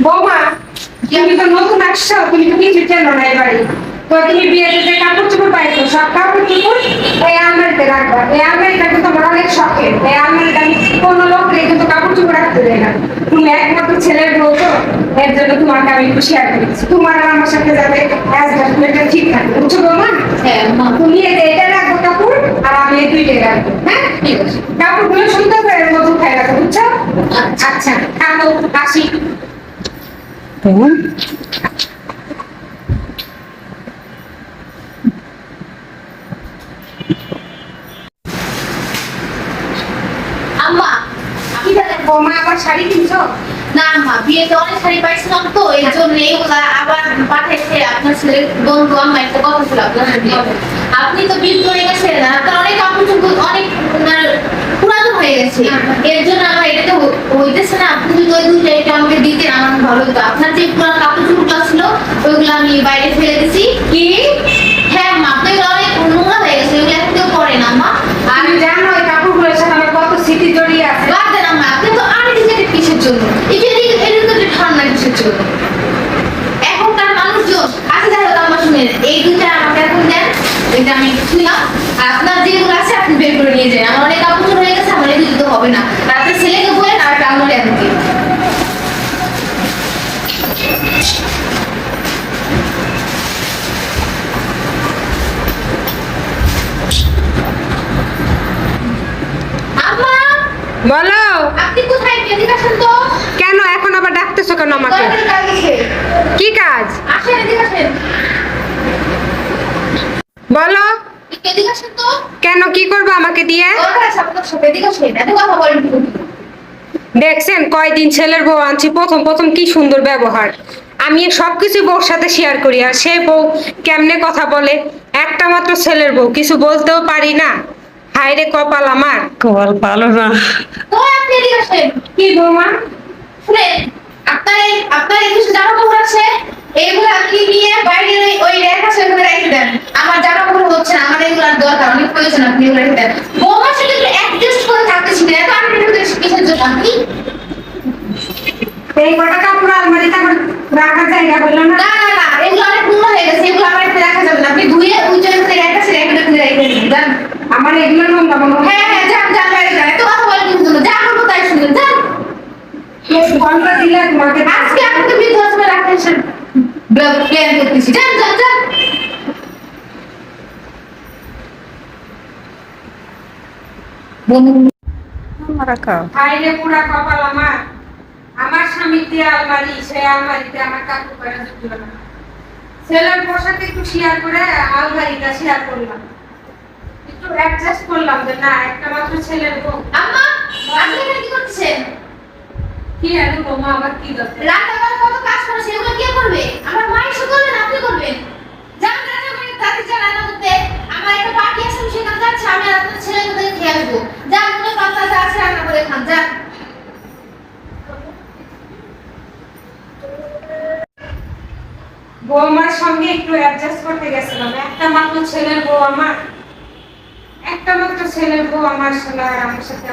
বৌমা, তুমি তো নতুন আসছো, তুমি তো কিছু চেনো না এই বাড়ি। তো তুমি বিয়েতে যে কাপড় চোপড় পাইছো, সব কাপড় চোপড় এই আলমারিতে রাখবা। এই আলমারিটা কিন্তু আমার অনেক শখের। এই আলমারিটা আমি কোনো লোক রেখে কিন্তু কাপড় চোপড় রাখতে দেয় না। তুমি একমাত্র ছেলের বউ তো, এর জন্য তোমাকে আমি একটু শেয়ার করেছি। তোমার আর আমার সাথে যাতে অ্যাডজাস্টমেন্টটা ঠিক থাকে, বুঝছো বৌমা? হ্যাঁ মা। তুমি এই যে এটা রাখবো কাপড়, আর আমি এই দুইটাই রাখবো। হ্যাঁ, ঠিক আছে। কাপড়গুলো সুন্দর করে মতো উঠায় রাখো, বুঝছো? আচ্ছা, থাকো, আসি। আম্মা, কি ব্যাপার বৌমা, আবার শাড়ি কিনছো? না আম্মা, বিয়েতে অনেক শাড়ি পাইছিলাম তো এর জন্য এগুলা আবার পাঠাইছে আপনার ছেলের বন্ধু। আম্মা একটা কথা ছিল আপনার সাথে। আপনি তো বিল করে গেছেন, আপনার অনেক কাপড় চোপড় অনেক পুরাতন হয়ে গেছে। এর জন্য আমার এটা তো হইতেছে না। আপনি যদি ওই দুইটা এটা আমাকে দিতেন আমার ভালো হতো। আপনার যে পুরান কাপড় চোপড় ছিল ওইগুলো আমি বাইরে ফেলে দিছি। কি? হ্যাঁ মা, আপনি এগুলো অনেক নোংরা হয়ে গেছে, এগুলো এখন কেউ পরে না মা। আর আমি জানো এই কাপড়গুলোর সাথে আমার কত স্মৃতি জড়িয়ে আছে। বাদ দেন আম্মা, আপনি তো আনি দিয়েছেন কিসের জন্য? এটা তো ঠান্ডা কিসের জন্য? এখনকার মানুষজন আছে। যাই হোক আম্মা শুনেন, এই দুইটা আমাকে এখন দেন, এটা আমি শুনলাম। আর আপনার যেগুলো আছে আপনি বের করে নিয়ে যান। আমার অনেক কাপড় চোপড় হয়ে গেছে, আমার এগুলো দিতে হবে না। আর আপনার ছেলেকে বলেন আর একটা আলমারি আনতে। আম্মা, বলো, আপনি কোথায়? এদিকে আসেন তো। কেন এখন আবার ডাকতেছো কেন আমাকে? দরকারি কাজ আছে। কি কাজ? আসেন, এদিকে আসেন। বলো, এদিকে আসেন তো। কেন, কি করবো আমাকে দিয়ে? দরকার আছে আপনার সাথে, এদিকে আসেন। এত কথা বলেন কি? দেখছেন কয়দিন ছেলের বউ আনছি, প্রথম প্রথম কি সুন্দর ব্যবহার। আমি সবকিছু বউর সাথে শেয়ার করি, আর সে বউ কেমনে কথা বলে। একটা মাত্র ছেলের বউ, কিছু বলতেও পারি না। হায় রে কপাল আমার। কপাল ভালো না। তো আপনি এদিকে আসেন। কি বৌমা? শুনেন, আপনার এই কিছু জামা কাপড় আছে, এগুলো আপনি নিয়ে বাইরে ওই র্যাক আছে ওখানে রেখে দেন। আমার জামা কাপড় হচ্ছে না, আমার এগুলোর দরকার, অনেক প্রয়োজন, আপনি এগুলো রেখে দেন। বৌমার সাথে একটু অ্যাডজাস্ট করে থাকতে শিখেন। এত আপনি কিসের জন্য আপনি? এই কটা কাপড় আলমারিতে আমার রাখার জায়গা হলো না। না না না, এগুলো অনেক পুরনো হয়ে গেছে, এগুলো আমার এখানে রাখা যাবে না। আপনি ধুয়ে ওই জায়গাতে র্যাক আছে র্যাকের ওখানে রেখে দিন, যান। আমার এগুলো নোংরা মনে হয়। হ্যাঁ হ্যাঁ, যান যান, বাইরে যান। এত কথা বলেন কিন্তু না, যা বলবো তাই শুনেন, যান। ঘন্টা দিলে তোমাকে আজকে আপনাকে বৃদ্ধাশ্রমে রাখতে এসে প্ল্যান করতেছি, যান যান যান। হায় রে পুরা কপাল আমার। আমার স্বামীর দিয়ে আলমারি, সেই আলমারিতে আমার কাপড় পরা জুটলো না। ছেলের পোশাক একটু শেয়ার করে আলমারিটা শেয়ার করলাম, একটু অ্যাডজাস্ট করলাম যে না একটা মাত্র ছেলের বউ। আম্মা, আপনি এখানে কি করতেছেন? কি আরে বৌমা, আবার কি দরকার? রান্নাঘরে কত কাজ করে, সেগুলো কে করবে? আমার মা এসে করবেন, আপনি করবেন। যান রান্নাঘরে, তাড়াতাড়ি যান রান্না করতে। আমার একটা পার্টি আছে, আমি সেখানে যাচ্ছি। আমি আর আপনার ছেলে মেয়েদের খেয়ে আসবো। যান, মনে পাতা আছে রান্না করে খান, যান। বৌমার সঙ্গে একটু অ্যাডজাস্ট করতে গেছিলাম। একটা মাত্র ছেলের বউ আমার, একটা মাত্র ছেলের বউ আমার, শোনা আমার সাথে